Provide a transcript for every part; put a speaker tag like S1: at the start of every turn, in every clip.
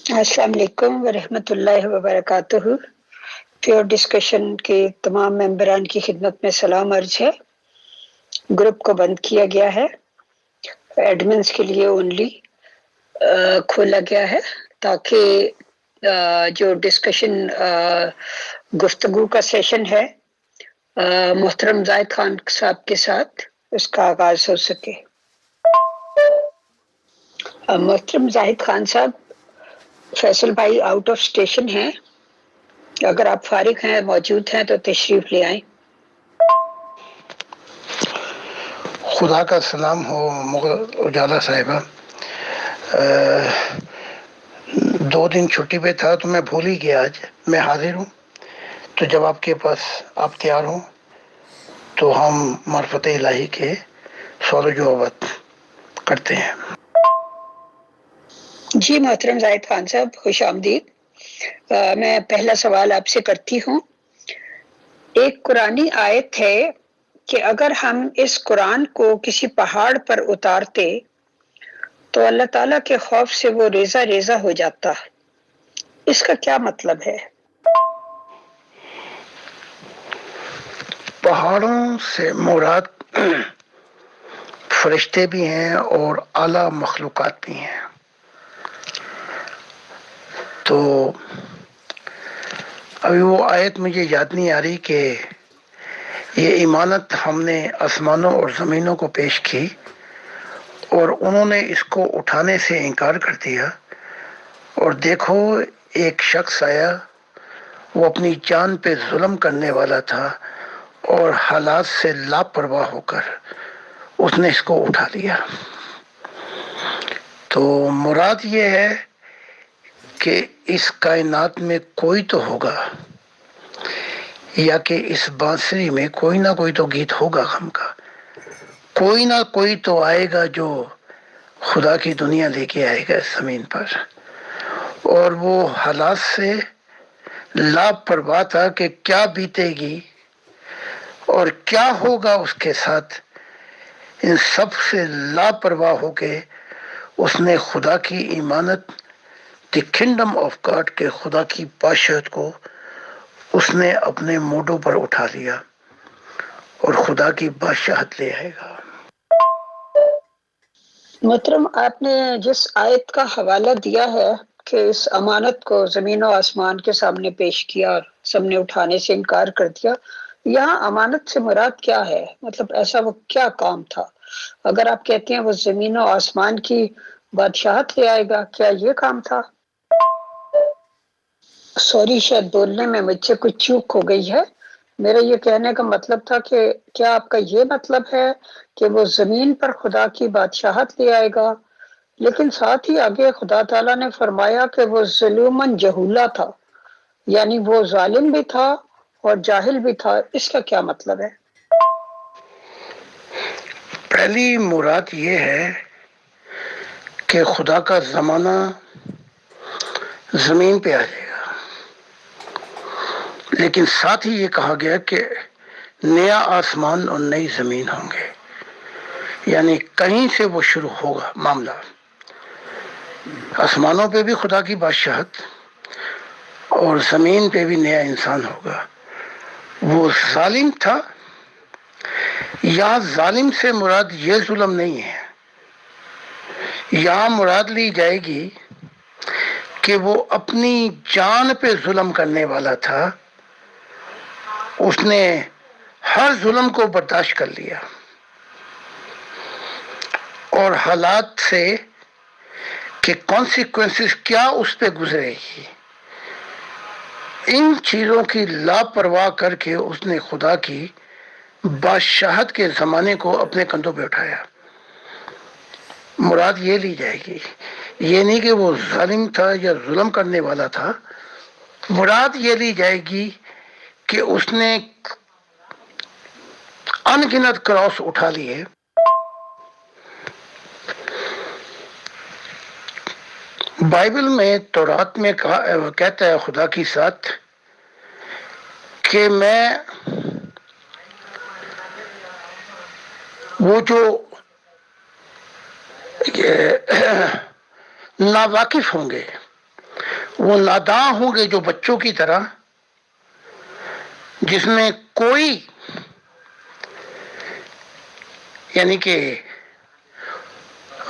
S1: السلام علیکم ورحمۃ اللہ وبرکاتہ۔ پیور ڈسکشن کے تمام ممبران کی خدمت میں سلام عرض ہے۔ گروپ کو بند کیا گیا ہے، ایڈمنز کے لیے اونلی کھولا گیا ہے تاکہ جو ڈسکشن گفتگو کا سیشن ہے محترم زاہد خان صاحب کے ساتھ اس کا آغاز ہو سکے۔ محترم زاہد خان صاحب، فیصل بھائی آؤٹ آف اسٹیشن ہیں، اگر آپ فارغ ہیں موجود ہیں تو تشریف لے آئیں۔
S2: خدا کا سلام ہو مغل اجالا صاحبہ، 2 دن چھٹی پہ تھا تو میں بھول ہی گیا، آج میں حاضر ہوں، تو جب آپ کے پاس آپ تیار ہوں تو ہم معرفت الہی کے سوال و جوابات کرتے ہیں۔
S1: جی محترم زاہد خان صاحب، خوش آمدید۔ میں پہلا سوال آپ سے کرتی ہوں۔ ایک قرآنی آیت ہے کہ اگر ہم اس قرآن کو کسی پہاڑ پر اتارتے تو اللہ تعالیٰ کے خوف سے وہ ریزہ ریزہ ہو جاتا، اس کا کیا مطلب ہے؟
S2: پہاڑوں سے مراد فرشتے بھی ہیں اور اعلیٰ مخلوقات بھی ہیں۔ تو ابھی وہ آیت مجھے یاد نہیں آ رہی کہ یہ امانت ہم نے آسمانوں اور زمینوں کو پیش کی اور انہوں نے اس کو اٹھانے سے انکار کر دیا، اور دیکھو ایک شخص آیا، وہ اپنی جان پہ ظلم کرنے والا تھا اور حالات سے لاپرواہ ہو کر اس نے اس کو اٹھا لیا۔ تو مراد یہ ہے کہ اس کائنات میں کوئی تو ہوگا، یا کہ اس بانسری میں کوئی نہ کوئی تو گیت ہوگا غم کا، کوئی نہ کوئی تو آئے گا جو خدا کی دنیا لے کے آئے گا اس زمین پر، اور وہ حالات سے لاپرواہ تھا کہ کیا بیتے گی اور کیا ہوگا اس کے ساتھ۔ ان سب سے لاپرواہ ہو کے اس نے خدا کی امانت، دی کنگڈم آف گاڈ کے خدا کی بادشاہت کو اس نے اپنے موڈوں پر اٹھا لیا اور خدا کی بادشاہت لے آئے گا۔
S1: محترم، آپ نے جس آیت کا حوالہ دیا ہے کہ اس امانت کو زمین و آسمان کے سامنے پیش کیا اور سب نے اٹھانے سے انکار کر دیا، یہاں امانت سے مراد کیا ہے؟ مطلب ایسا وہ کیا کام تھا؟ اگر آپ کہتے ہیں وہ زمین و آسمان کی بادشاہت لے آئے گا، کیا یہ کام تھا؟ سوری، شاید بولنے میں مجھ سے کچھ چوک ہو گئی ہے۔ میرا یہ کہنے کا مطلب تھا کہ کیا آپ کا یہ مطلب ہے کہ وہ زمین پر خدا کی بادشاہت لے آئے گا، لیکن ساتھ ہی آگے خدا تعالیٰ نے فرمایا کہ وہ ظلوماً جہولا تھا، یعنی وہ ظالم بھی تھا اور جاہل بھی تھا، اس کا کیا مطلب ہے؟
S2: پہلی مراد یہ ہے کہ خدا کا زمانہ زمین پہ آ جائے گا، لیکن ساتھ ہی یہ کہا گیا کہ نیا آسمان اور نئی زمین ہوں گے، یعنی کہیں سے وہ شروع ہوگا معاملہ۔ آسمانوں پہ بھی خدا کی بادشاہت اور زمین پہ بھی نیا انسان ہوگا۔ وہ ظالم تھا، یہاں ظالم سے مراد یہ ظلم نہیں ہے، یہاں مراد لی جائے گی کہ وہ اپنی جان پہ ظلم کرنے والا تھا، اس نے ہر ظلم کو برداشت کر لیا اور حالات سے کہ کانسیکوینسز کیا اس پہ گزرے گی، ان چیزوں کی لاپرواہ کر کے اس نے خدا کی بادشاہت کے زمانے کو اپنے کندھوں پہ اٹھایا۔ مراد یہ لی جائے گی، یہ نہیں کہ وہ ظالم تھا یا ظلم کرنے والا تھا، مراد یہ لی جائے گی کہ اس نے ان گنت کراس اٹھا لیے۔ بائبل میں تورات میں کہتا ہے خدا کی ساتھ کہ میں وہ جو ناواقف ہوں گے وہ ناداں ہوں گے جو بچوں کی طرح، جس میں کوئی یعنی کہ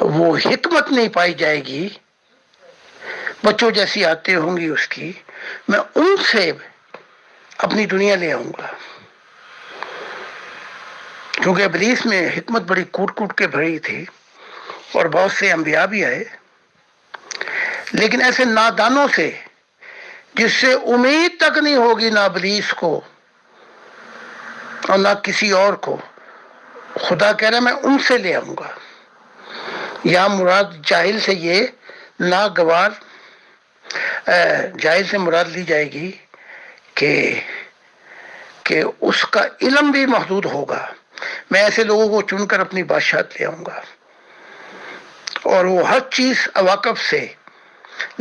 S2: وہ حکمت نہیں پائی جائے گی، بچوں جیسی عادتیں ہوں گی اس کی، میں ان سے اپنی دنیا لے آؤں گا۔ کیونکہ ابلیس میں حکمت بڑی کوٹ کوٹ کے بھری تھی، اور بہت سے انبیاء بھی آئے، لیکن ایسے نادانوں سے جس سے امید تک نہیں ہوگی نہ ابلیس کو اور نہ کسی اور کو، خدا کہہ رہا ہے میں ان سے لے آؤں گا۔ یہاں مراد جاہل سے یہ ناگوار، جاہل سے مراد لی جائے گی کہ اس کا علم بھی محدود ہوگا۔ میں ایسے لوگوں کو چن کر اپنی بادشاہت لے آؤں گا، اور وہ ہر چیز عواقب سے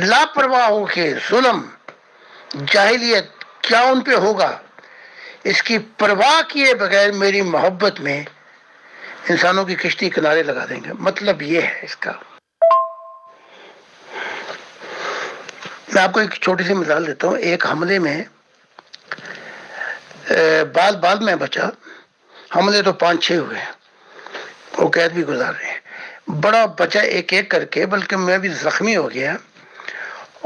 S2: لاپرواہ ہو کے ظلم، جاہلیت کیا ان پہ ہوگا اس کی پرواہ کیے بغیر میری محبت میں انسانوں کی کشتی کنارے لگا دیں گے۔ مطلب یہ ہے اس کا۔ میں آپ کو ایک چھوٹی سی مثال دیتا ہوں۔ ایک حملے میں بال میں بچا، حملے تو 5-6 ہوئے، وہ قید بھی گزار رہے ہیں، بڑا بچا ایک ایک کر کے، بلکہ میں بھی زخمی ہو گیا،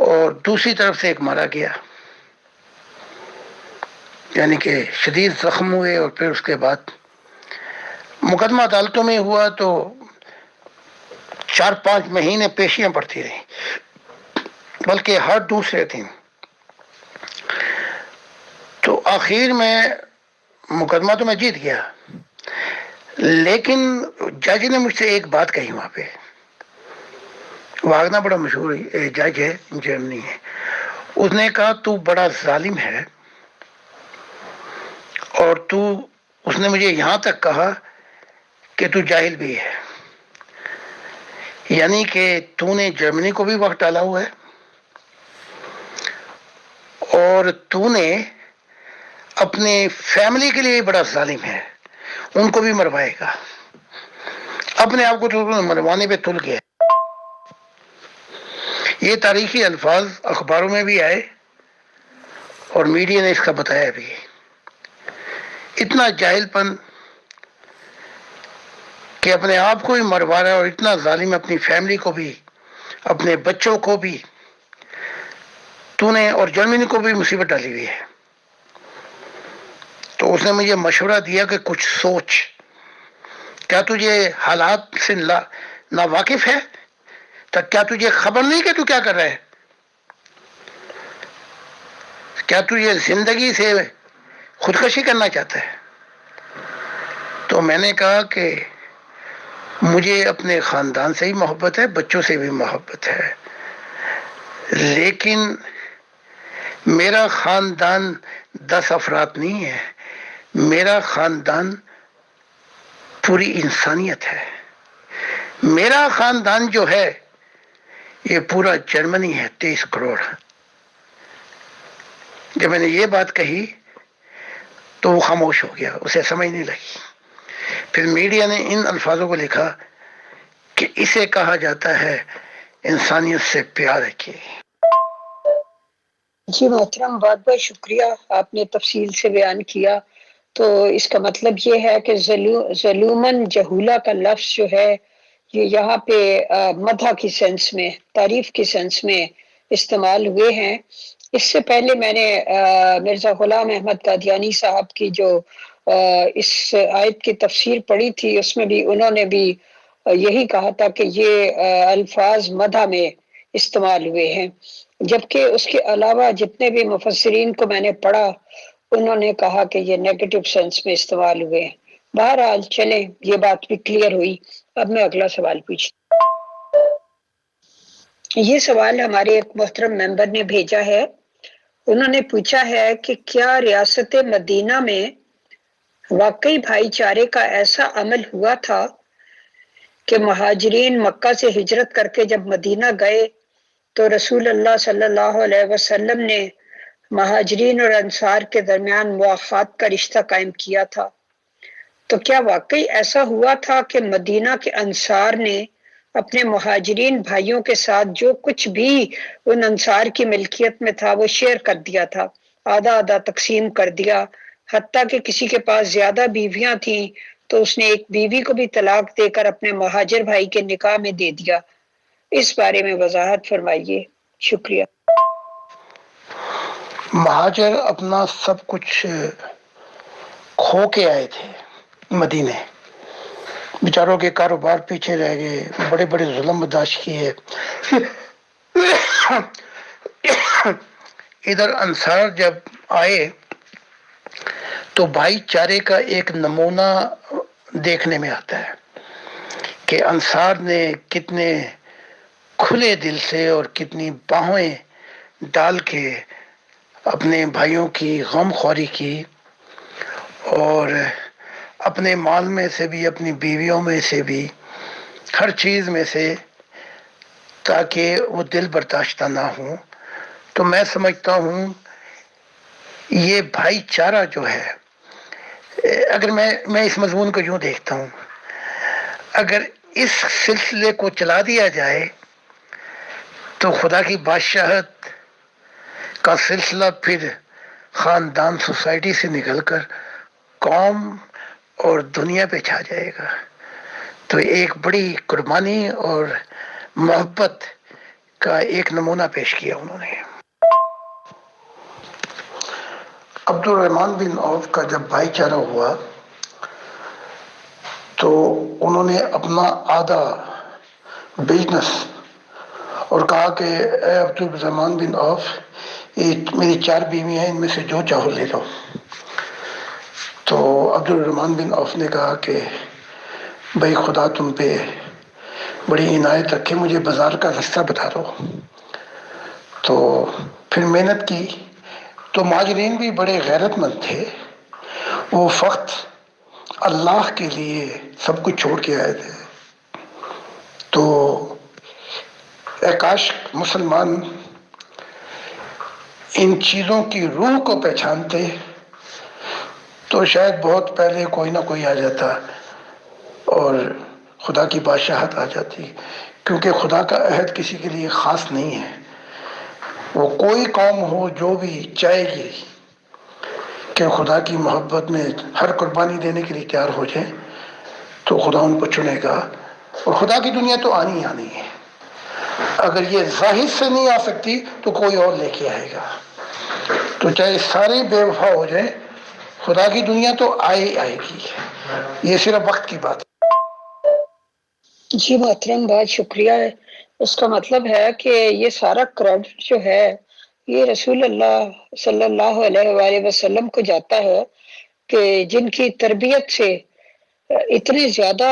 S2: اور دوسری طرف سے ایک مارا گیا، یعنی کہ شدید زخم ہوئے، اور پھر اس کے بعد مقدمہ عدالتوں میں ہوا تو 4-5 مہینے پیشیاں پڑتی رہیں، بلکہ ہر دوسرے دن۔ تو آخر میں مقدمہ تو میں جیت گیا، لیکن جج نے مجھ سے ایک بات کہی وہاں پہ۔ واگنا بڑا مشہور جج ہے، جرمنی ہے۔ اس نے کہا تو بڑا ظالم ہے، اور اس نے مجھے یہاں تک کہا کہ تو جاہل بھی ہے، یعنی کہ تو نے جرمنی کو بھی وقت ڈالا ہوا ہے، اور تو نے اپنے فیملی کے لیے بڑا ظالم ہے، ان کو بھی مروائے گا، اپنے آپ کو تو مروانے پہ تل گیا۔ یہ تاریخی الفاظ اخباروں میں بھی آئے، اور میڈیا نے اس کا بتایا بھی۔ اتنا جاہل پن کہ اپنے آپ کو بھی مروا رہا ہے، اور اتنا ظالم اپنی فیملی کو بھی، اپنے بچوں کو بھی، تو نے اور جرمنی کو بھی مصیبت ڈالی ہوئی ہے۔ تو اس نے مجھے مشورہ دیا کہ کچھ سوچ، کیا تجھے حالات سے نا واقف ہے؟ کیا تجھے خبر نہیں کہ تو کیا کر رہا ہے؟ کیا تجھے زندگی سے خودکشی کرنا چاہتا ہے؟ تو میں نے کہا کہ مجھے اپنے خاندان سے ہی محبت ہے، بچوں سے بھی محبت ہے، لیکن میرا خاندان 10 افراد نہیں ہے، میرا خاندان پوری انسانیت ہے۔ میرا خاندان جو ہے یہ پورا جرمنی ہے، 23 کروڑ۔ جب میں نے یہ بات کہی تو وہ خاموش ہو گیا، اسے سمجھ نہیں لگی۔ پھر میڈیا نے ان الفاظوں کو لکھا کہ اسے کہا جاتا ہے انسانیت سے پیار رکھیے۔
S1: جی محترم، بہت بہت شکریہ، آپ نے تفصیل سے بیان کیا۔ تو اس کا مطلب یہ ہے کہ ظلومن جہولہ کا لفظ جو ہے یہ یہاں پہ مدح کی سینس میں، تعریف کی سینس میں استعمال ہوئے ہیں۔ اس سے پہلے میں نے مرزا غلام احمد قادیانی صاحب کی جو اس آیت کی تفسیر پڑھی تھی، اس میں بھی انہوں نے بھی یہی کہا تھا کہ یہ الفاظ مدح میں استعمال ہوئے ہیں، جبکہ اس کے علاوہ جتنے بھی مفسرین کو میں نے پڑھا انہوں نے کہا کہ یہ نیگیٹو سینس میں استعمال ہوئے ہیں۔ بہرحال چلیں، یہ بات بھی کلیئر ہوئی۔ اب میں اگلا سوال پوچھتی ہوں۔ یہ سوال ہمارے ایک محترم ممبر نے بھیجا ہے۔ انہوں نے پوچھا ہے کہ کیا ریاست مدینہ میں واقعی بھائی چارے کا ایسا عمل ہوا تھا کہ مہاجرین مکہ سے ہجرت کر کے جب مدینہ گئے تو رسول اللہ صلی اللہ علیہ وسلم نے مہاجرین اور انصار کے درمیان مواخات کا رشتہ قائم کیا تھا؟ تو کیا واقعی ایسا ہوا تھا کہ مدینہ کے انصار نے اپنے مہاجرین بھائیوں کے ساتھ جو کچھ بھی ان انصار کی ملکیت میں تھا وہ شیئر کر دیا تھا، آدھا آدھا تقسیم کر دیا، حتیٰ کہ کسی کے پاس زیادہ بیویاں تھیں تو اس نے ایک بیوی کو بھی طلاق دے کر اپنے مہاجر بھائی کے نکاح میں دے دیا۔ اس بارے میں وضاحت فرمائیے، شکریہ۔
S2: مہاجر اپنا سب کچھ کھو کے آئے تھے مدینے، بیچاروں کے کاروبار پیچھے رہ گئے، بڑے بڑے ظلم برداشت کیے۔ ادھر انصار جب آئے تو بھائی چارے کا ایک نمونہ دیکھنے میں آتا ہے کہ انصار نے کتنے کھلے دل سے اور کتنی باہیں ڈال کے اپنے بھائیوں کی غم خواری کی، اور اپنے مال میں سے بھی، اپنی بیویوں میں سے بھی، ہر چیز میں سے، تاکہ وہ دل برداشتہ نہ ہوں۔ تو میں سمجھتا ہوں یہ بھائی چارہ جو ہے، اگر میں اس مضمون کو یوں دیکھتا ہوں، اگر اس سلسلے کو چلا دیا جائے تو خدا کی بادشاہت کا سلسلہ پھر خاندان، سوسائٹی سے نکل کر قوم اور دنیا پہ چھا جائے گا۔ تو ایک بڑی قربانی اور محبت کا ایک نمونہ پیش کیا انہوں نے۔ عبد الرحمن بن عوف کا جب بھائی چارہ ہوا تو انہوں نے اپنا آدھا بزنس اور کہا کہ اے عبد الرحمن بن عوف، یہ میری 4 بیویاں ہیں، ان میں سے جو چاہو لے لو۔ تو عبد الرحمن بن عوف نے کہا کہ بھائی خدا تم پہ بڑی عنایت رکھے، مجھے بازار کا راستہ بتا دو۔ تو پھر محنت کی، تو مہاجرین بھی بڑے غیرت مند تھے، وہ فقط اللہ کے لیے سب کچھ چھوڑ کے آئے تھے۔ تو اے کاش مسلمان ان چیزوں کی روح کو پہچانتے تو شاید بہت پہلے کوئی نہ کوئی آ جاتا اور خدا کی بادشاہت آ جاتی، کیونکہ خدا کا عہد کسی کے لیے خاص نہیں ہے۔ وہ کوئی قوم ہو جو بھی چاہے گی کہ خدا کی محبت میں ہر قربانی دینے کے لیے تیار ہو جائے تو خدا ان کو چنے گا، اور خدا کی دنیا تو آنی ہی آنی ہے۔ اگر یہ ظاہر سے نہیں آ سکتی تو کوئی اور لے کے آئے گا، تو چاہے سارے بے وفا ہو جائیں، خدا کی دنیا تو آئے ہی آئے گی، یہ صرف وقت کی بات ہے۔
S1: جی محترم، بہت شکریہ۔ اس کا مطلب ہے کہ یہ سارا کریڈٹ جو ہے یہ رسول اللہ صلی اللہ علیہ وآلہ وسلم کو جاتا ہے، کہ جن کی تربیت سے اتنے زیادہ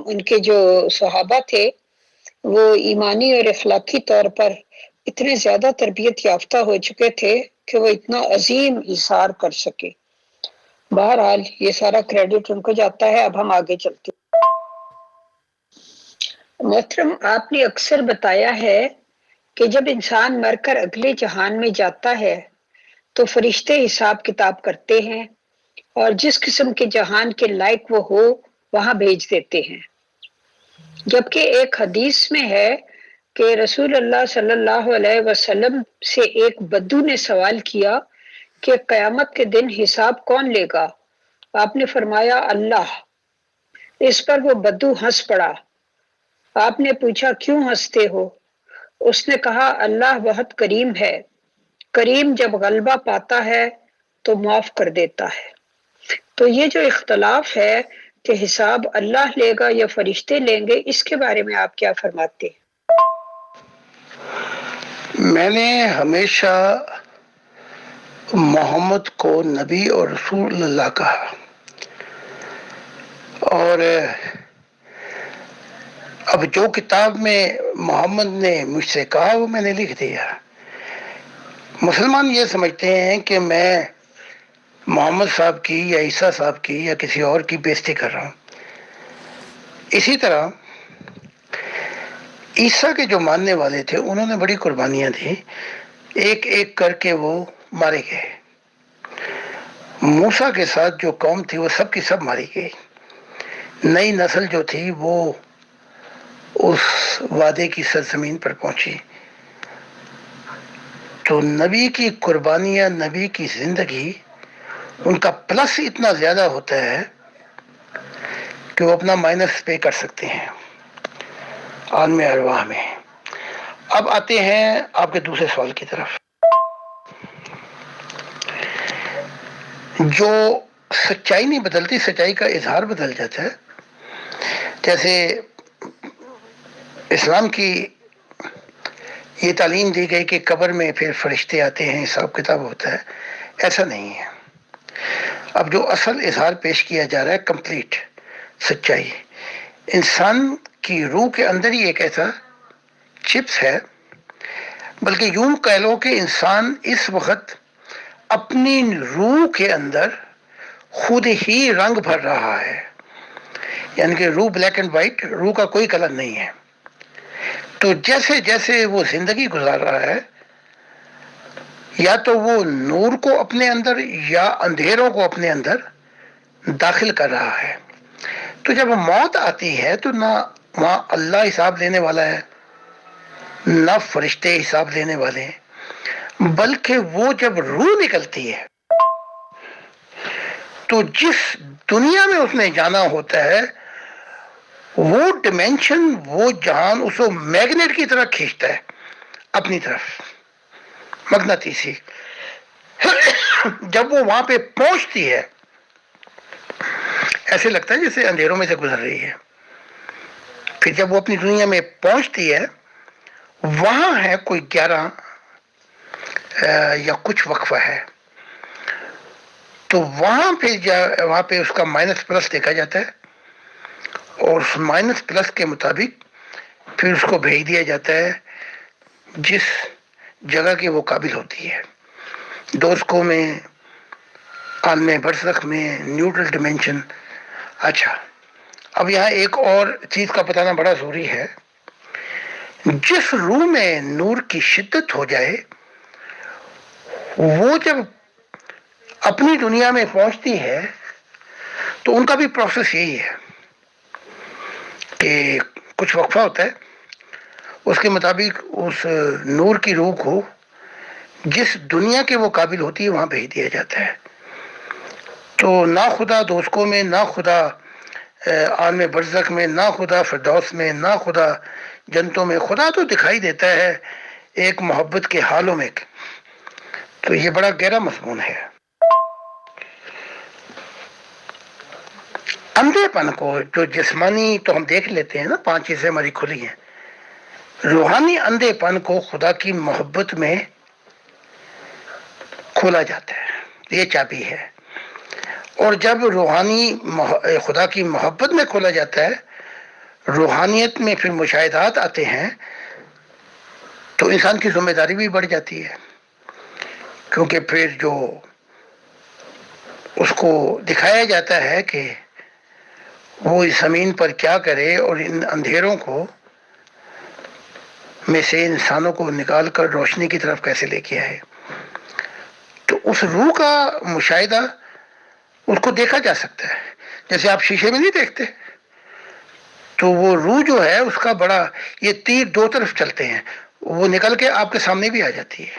S1: ان کے جو صحابہ تھے وہ ایمانی اور اخلاقی طور پر اتنے زیادہ تربیت یافتہ ہو چکے تھے کہ وہ اتنا عظیم ایثار کر سکے۔ بہرحال یہ سارا کریڈٹ ان کو جاتا ہے۔ اب ہم آگے چلتے ہیں۔ محترم، آپ نے اکثر بتایا ہے کہ جب انسان مر کر اگلے جہان میں جاتا ہے تو فرشتے حساب کتاب کرتے ہیں اور جس قسم کے جہان کے لائق وہ ہو وہاں بھیج دیتے ہیں، جبکہ ایک حدیث میں ہے کہ رسول اللہ صلی اللہ علیہ وسلم سے ایک بدو نے سوال کیا کہ قیامت کے دن حساب کون لے گا؟ آپ نے فرمایا اللہ۔ اس پر وہ بدو ہنس پڑا۔ آپ نے پوچھا کیوں ہنستے ہو؟ اس نے کہا اللہ بہت کریم ہے، کریم جب غلبہ پاتا ہے تو معاف کر دیتا ہے۔ تو یہ جو اختلاف ہے کہ حساب اللہ لے گا یا فرشتے لیں گے، اس کے بارے میں آپ کیا فرماتے ہیں؟
S2: میں نے ہمیشہ محمد کو نبی اور رسول اللہ کہا، اور اب جو کتاب میں محمد نے مجھ سے کہا وہ میں نے لکھ دیا۔ مسلمان یہ سمجھتے ہیں کہ میں محمد صاحب کی یا عیسیٰ صاحب کی یا کسی اور کی بےزتی کر رہا ہوں۔ اسی طرح عیسیٰ کے جو ماننے والے تھے انہوں نے بڑی قربانیاں دی، ایک ایک کر کے وہ مارے گئے۔ موسیٰ کے ساتھ جو قوم تھی وہ سب کی سب ماری گئی، نئی نسل جو تھی وہ اس وعدے کی سرزمین پر پہنچی تو نبی کی قربانیاں، نبی کی زندگی، ان کا پلس اتنا زیادہ ہوتا ہے کہ وہ اپنا مائنس پے کر سکتے ہیں عالم ارواح میں۔ اب آتے ہیں آپ کے دوسرے سوال کی طرف۔ جو سچائی نہیں بدلتی، سچائی کا اظہار بدل جاتا ہے۔ جیسے اسلام کی یہ تعلیم دی گئی کہ قبر میں پھر فرشتے آتے ہیں، حساب کتاب ہوتا ہے، ایسا نہیں ہے۔ اب جو اصل اظہار پیش کیا جا رہا ہے کمپلیٹ سچائی، انسان کی روح کے اندر ہی ایک ایسا چپس ہے، بلکہ یوں کہہ لو کہ انسان اس وقت اپنی روح کے اندر خود ہی رنگ بھر رہا ہے، یعنی کہ روح بلیک اینڈ وائٹ، روح کا کوئی کلر نہیں ہے۔ تو جیسے جیسے وہ زندگی گزار رہا ہے، یا تو وہ نور کو اپنے اندر یا اندھیروں کو اپنے اندر داخل کر رہا ہے۔ تو جب موت آتی ہے تو نہ وہاں اللہ حساب لینے والا ہے، نہ فرشتے حساب لینے والے ہیں، بلکہ وہ جب روح نکلتی ہے تو جس دنیا میں اس نے جانا ہوتا ہے وہ ڈیمینشن، وہ جہان اس کو میگنیٹ کی طرح کھینچتا ہے اپنی طرف، مغناطیسی۔ جب وہ وہاں پہ پہنچتی ہے ایسے لگتا ہے جیسے اندھیروں میں سے گزر رہی ہے۔ پھر جب وہ اپنی دنیا میں پہنچتی ہے، وہاں ہے کوئی 11 یا کچھ وقفہ ہے، تو وہاں پہ اس کا مائنس پلس دیکھا جاتا ہے، اور اس مائنس پلس کے مطابق پھر اس کو بھیج دیا جاتا ہے جس جگہ کے وہ قابل ہوتی ہے، دوزخوں میں، عالم برزخ میں، نیوٹرل ڈیمینشن۔ اچھا، اب یہاں ایک اور چیز کا بتانا بڑا ضروری ہے۔ جس روح میں نور کی شدت ہو جائے، وہ جب اپنی دنیا میں پہنچتی ہے تو ان کا بھی پروسیس یہی ہے کہ کچھ وقفہ ہوتا ہے، اس کے مطابق اس نور کی روح کو جس دنیا کے وہ قابل ہوتی ہے وہاں بھیج دیا جاتا ہے۔ تو نہ خدا دوزخوں میں، نہ خدا عالم برزخ میں، نہ خدا فردوس میں، نہ خدا جنتوں میں، خدا تو دکھائی دیتا ہے ایک محبت کے حالوں میں۔ تو یہ بڑا گہرا مضمون ہے۔ اندھے پن کو، جو جسمانی تو ہم دیکھ لیتے ہیں نا، 5 چیزیں ہماری کھلی ہیں، روحانی اندھے پن کو خدا کی محبت میں کھولا جاتا ہے، یہ چابی ہے۔ اور جب روحانی خدا کی محبت میں کھولا جاتا ہے، روحانیت میں پھر مشاہدات آتے ہیں، تو انسان کی ذمہ داری بھی بڑھ جاتی ہے، کیونکہ پھر جو اس کو دکھایا جاتا ہے کہ وہ اس زمین پر کیا کرے اور ان اندھیروں کو میں سے انسانوں کو نکال کر روشنی کی طرف کیسے لے کے آئے، تو اس روح کا مشاہدہ اس کو دیکھا جا سکتا ہے۔ جیسے آپ شیشے میں نہیں دیکھتے، تو وہ روح جو ہے اس کا بڑا، یہ تیر 2 طرف چلتے ہیں، وہ نکل کے آپ کے سامنے بھی آ جاتی ہے،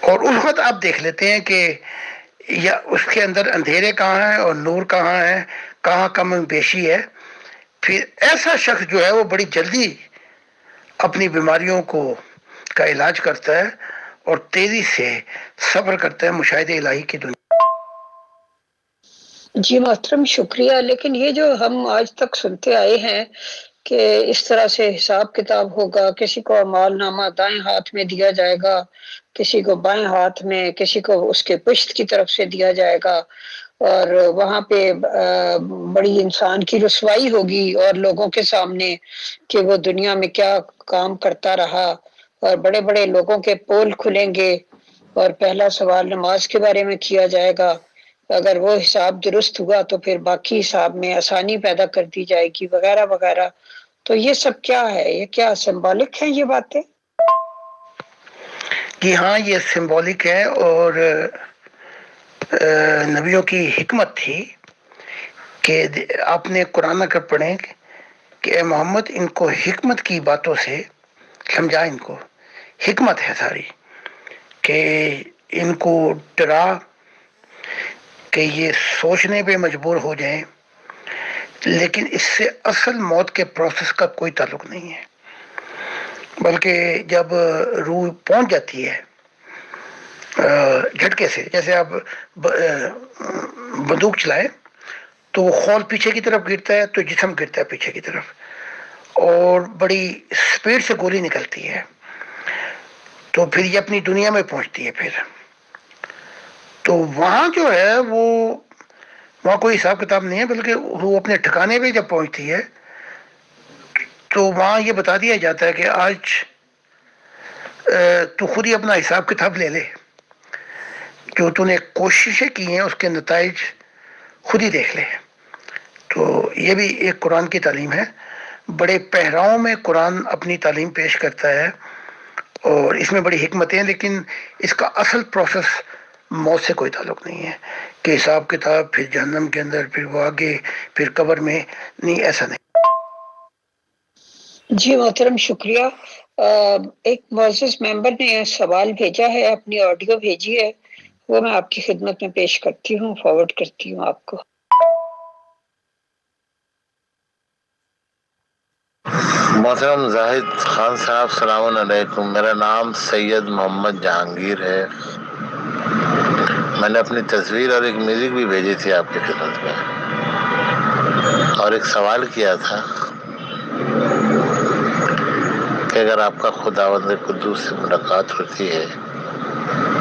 S2: اور اس وقت آپ دیکھ لیتے ہیں کہ یا اس کے اندر اندھیرے کہاں ہیں اور نور کہاں ہے، کہاں کم بیشی ہے۔ پھر ایسا شخص جو ہے وہ بڑی جلدی اپنی بیماریوں کا علاج کرتا ہے اور تیزی سے صبر کرتا ہے مشاہدے الہی کی دنیا۔
S1: جی محترم، شکریہ۔ لیکن یہ جو ہم آج تک سنتے آئے ہیں کہ اس طرح سے حساب کتاب ہوگا، کسی کو اعمال نامہ دائیں ہاتھ میں دیا جائے گا، کسی کو بائیں ہاتھ میں، کسی کو اس کے پشت کی طرف سے دیا جائے گا، اور وہاں پہ بڑی انسان کی رسوائی ہوگی اور لوگوں کے سامنے کہ وہ دنیا میں کیا کام کرتا رہا، اور بڑے بڑے لوگوں کے پول کھلیں گے، اور پہلا سوال نماز کے بارے میں کیا جائے گا۔ اگر وہ حساب درست ہوا تو پھر باقی حساب میں آسانی پیدا کر دی جائے گی، وغیرہ وغیرہ۔ تو یہ سب کیا ہے؟ یہ کیا سمبولک ہیں یہ باتیں؟
S2: کہ ہاں، یہ سمبولک ہے، اور نبیوں کی حکمت تھی کہ آپ نے قرآن اگر پڑھیں کہ کہ اے محمد ان کو حکمت کی باتوں سے سمجھا، ان کو حکمت ہے ساری، کہ ان کو ڈرا کہ یہ سوچنے پہ مجبور ہو جائیں، لیکن اس سے اصل موت کے پروسیس کا کوئی تعلق نہیں ہے، بلکہ جب روح پہنچ جاتی ہے جھٹکے سے، جیسے آپ بندوق چلائیں تو وہ خول پیچھے کی طرف گرتا ہے تو جسم گرتا ہے پیچھے کی طرف، اور بڑی سپیڈ سے گولی نکلتی ہے، تو پھر یہ اپنی دنیا میں پہنچتی ہے، پھر تو وہاں جو ہے وہاں کوئی حساب کتاب نہیں ہے، بلکہ وہ اپنے ٹھکانے پہ جب پہنچتی ہے تو وہاں یہ بتا دیا جاتا ہے کہ آج تو خود ہی اپنا حساب کتاب لے لے، جو تو نے کوششیں کی ہیں اس کے نتائج خود ہی دیکھ لے۔ تو یہ بھی ایک قرآن کی تعلیم ہے، بڑے پہراؤں میں قرآن اپنی تعلیم پیش کرتا ہے، اور اس میں بڑی حکمتیں ہیں، لیکن اس کا اصل پروسیس موت سے کوئی تعلق نہیں ہے کہ حساب کتاب، پھر جہنم کے اندر، پھر وہ آگے، پھر قبر میں، نہیں، ایسا نہیں۔
S1: جی محترم، شکریہ۔ ایک معزز ممبر نے سوال بھیجا ہے، اپنی آڈیو بھیجی ہے، وہ میں آپ کی خدمت میں پیش کرتی ہوں، فارورڈ کرتی ہوں آپ کو۔
S3: محترم زاہد خان صاحب، السلام علیکم۔ میرا نام سید محمد جہانگیر ہے۔ میں نے اپنی تصویر اور ایک میوزک بھی بھیجی تھی آپ کی خدمت میں، اور ایک سوال کیا تھا کہ اگر آپ کا خداوند قدوس سے ملاقات ہوتی ہے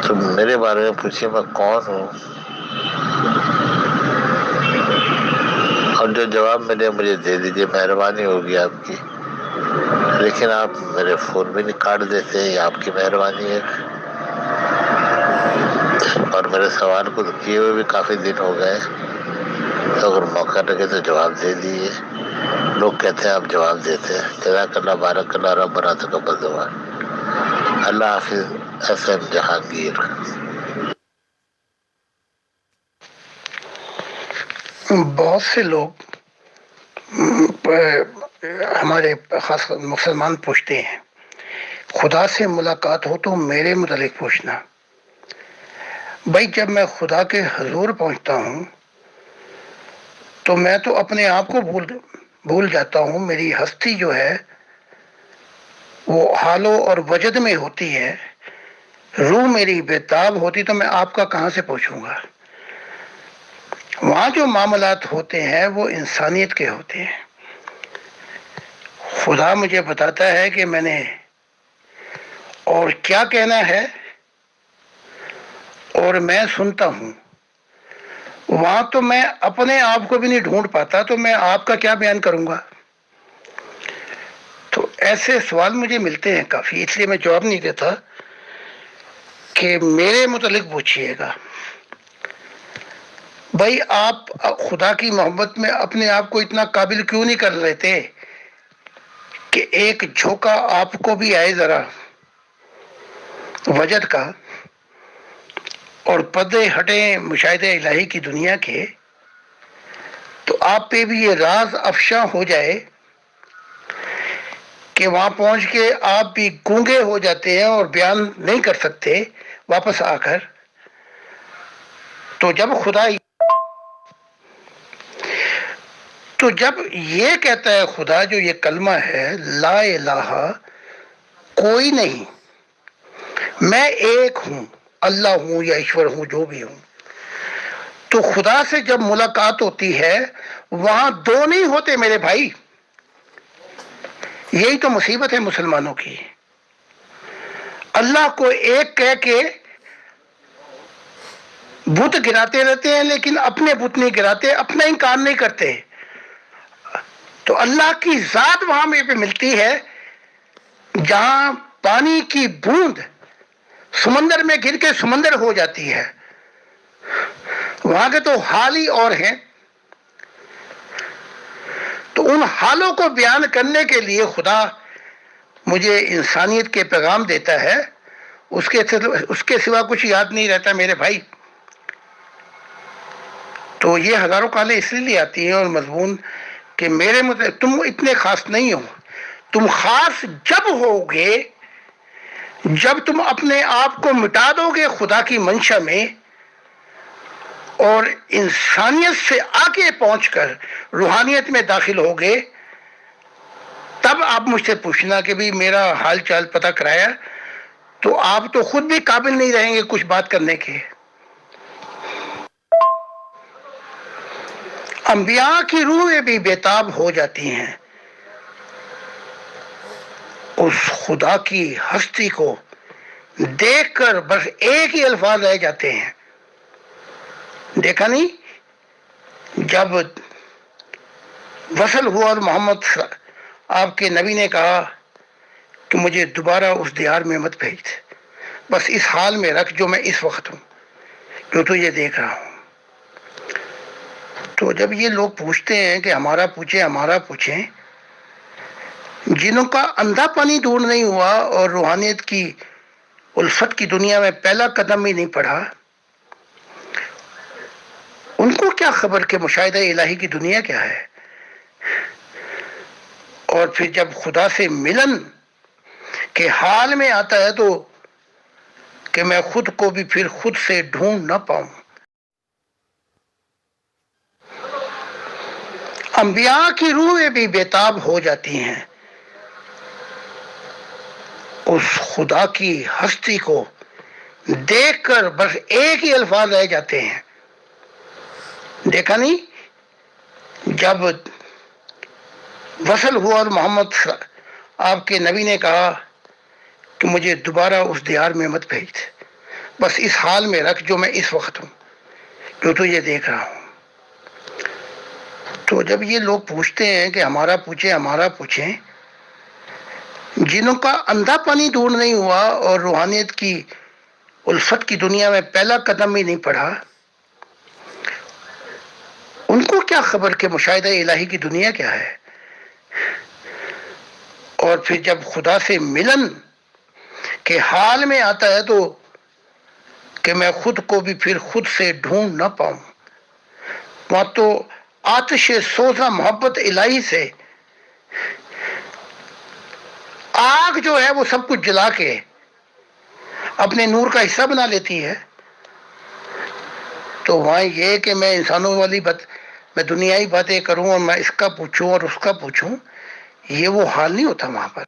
S3: تو میرے بارے میں پوچھیے میں کون ہوں، اور جو جواب ملے مجھے دے دیجیے، مہربانی ہوگی آپ کی، لیکن آپ میرے فون بھی نہیں کاٹ دیتے، یہ آپ کی مہربانی ہے۔ اور میرے سوال کو کیے ہوئے بھی کافی دن ہو گئے، تو اگر موقع لگے تو جواب دے دیجیے۔ لوگ کہتے ہیں آپ جواب دیتے ہیں۔ جزاک اللہ، بارک اللہ، ربنا تقبل دعا۔ اللہ حافظ، ایس ایم جہانگیر۔
S2: بہت سے لوگ ہمارے خاص مسلمان پوچھتے ہیں خدا سے ملاقات ہو تو میرے متعلق پوچھنا۔ بھائی، جب میں خدا کے حضور پہنچتا ہوں تو میں تو اپنے آپ کو بھول جاتا ہوں، میری ہستی جو ہے وہ حالو اور وجد میں ہوتی ہے، روح میری بےتاب ہوتی، تو میں آپ کا کہاں سے پوچھوں گا؟ وہاں جو معاملات ہوتے ہیں وہ انسانیت کے ہوتے ہیں۔ خدا مجھے بتاتا ہے کہ میں نے اور کیا کہنا ہے، اور میں سنتا ہوں۔ وہاں تو میں اپنے آپ کو بھی نہیں ڈھونڈ پاتا، تو میں آپ کا کیا بیان کروں گا؟ تو ایسے سوال مجھے ملتے ہیں کافی، اس لیے میں جواب نہیں دیتا کہ میرے متعلق پوچھئے گا۔ بھائی، آپ خدا کی محبت میں اپنے آپ کو اتنا قابل کیوں نہیں کر لیتے کہ ایک جھونکا آپ کو بھی آئے ذرا وجد کا، اور پردے ہٹیں مشاہدہ الہی کی دنیا کے، تو آپ پہ بھی یہ راز افشاں ہو جائے کہ وہاں پہنچ کے آپ بھی گونگے ہو جاتے ہیں اور بیان نہیں کر سکتے واپس آ کر۔ تو جب یہ کہتا ہے خدا، جو یہ کلمہ ہے لا الہ، کوئی نہیں، میں ایک ہوں، اللہ ہوں یا ایشور ہوں، جو بھی ہوں، تو خدا سے جب ملاقات ہوتی ہے وہاں دو نہیں ہوتے میرے بھائی۔ یہی تو مصیبت ہے مسلمانوں کی۔ اللہ کو ایک کہہ کے بت گراتے رہتے ہیں، لیکن اپنے بت نہیں گراتے، اپنا ہی کام نہیں کرتے۔ تو اللہ کی ذات وہاں میں پہ ملتی ہے جہاں پانی کی بوند سمندر میں گر کے سمندر ہو جاتی ہے، وہاں کے تو حال ہی اور ہیں۔ تو ان حالوں کو بیان کرنے کے لیے خدا مجھے انسانیت کے پیغام دیتا ہے، اس کے سوا کچھ یاد نہیں رہتا میرے بھائی۔ تو یہ ہزاروں کالیں اس لیے آتی ہیں، اور مضمون کہ میرے مطلب تم اتنے خاص نہیں ہو. تم خاص جب ہوگے جب تم اپنے آپ کو مٹا دو گے خدا کی منشا میں اور انسانیت سے آگے پہنچ کر روحانیت میں داخل ہوگے. تب آپ مجھ سے پوچھنا کہ بھی میرا حال چال پتہ کرایا، تو آپ تو خود بھی قابل نہیں رہیں گے کچھ بات کرنے کے. انبیاء کی روحیں بھی بےتاب ہو جاتی ہیں اس خدا کی ہستی کو دیکھ کر. بس ایک ہی الفاظ رہ جاتے ہیں، دیکھا نہیں جب وصل ہوا اور محمد آپ کے نبی نے کہا کہ مجھے دوبارہ اس دیار میں مت بھیج، بس اس حال میں رکھ جو میں اس وقت ہوں، جو تجھے دیکھ رہا ہوں. تو جب یہ لوگ پوچھتے ہیں کہ ہمارا پوچھیں، جنہوں کا اندھا پانی دور نہیں ہوا اور روحانیت کی الفت کی دنیا میں پہلا قدم ہی نہیں پڑا، ان کو کیا خبر کہ مشاہدہ الہی کی دنیا کیا ہے. اور پھر جب خدا سے ملن کے حال میں آتا ہے تو کہ میں خود کو بھی پھر خود سے ڈھونڈ نہ پاؤں. انبیاء کی روحیں بھی بےتاب ہو جاتی ہیں اس خدا کی ہستی کو دیکھ کر. بس ایک ہی الفاظ رہ جاتے ہیں، دیکھا نہیں جب وصل ہوا اور محمد آپ کے نبی نے کہا کہ مجھے دوبارہ اس دیار میں مت بھیج، بس اس حال میں رکھ جو میں اس وقت ہوں، جو تجھے دیکھ رہا ہوں. تو جب یہ لوگ پوچھتے ہیں کہ ہمارا پوچھیں، جنہوں کا اندھا پانی دور نہیں ہوا اور روحانیت کی الفت کی دنیا میں پہلا قدم ہی نہیں پڑا، ان کو کیا خبر کہ مشاہدہ الہی کی دنیا کیا ہے. اور پھر جب خدا سے ملن کے حال میں آتا ہے تو کہ میں خود کو بھی پھر خود سے ڈھونڈ نہ پاؤں. وہاں تو آتش سوزا محبت الہی سے آگ جو ہے وہ سب کچھ جلا کے اپنے نور کا حصہ بنا لیتی ہے. تو وہاں یہ کہ میں انسانوں والی بات، میں دنیائی باتیں کروں اور میں اس کا پوچھوں اور اس کا پوچھوں، یہ وہ حال نہیں ہوتا وہاں پر.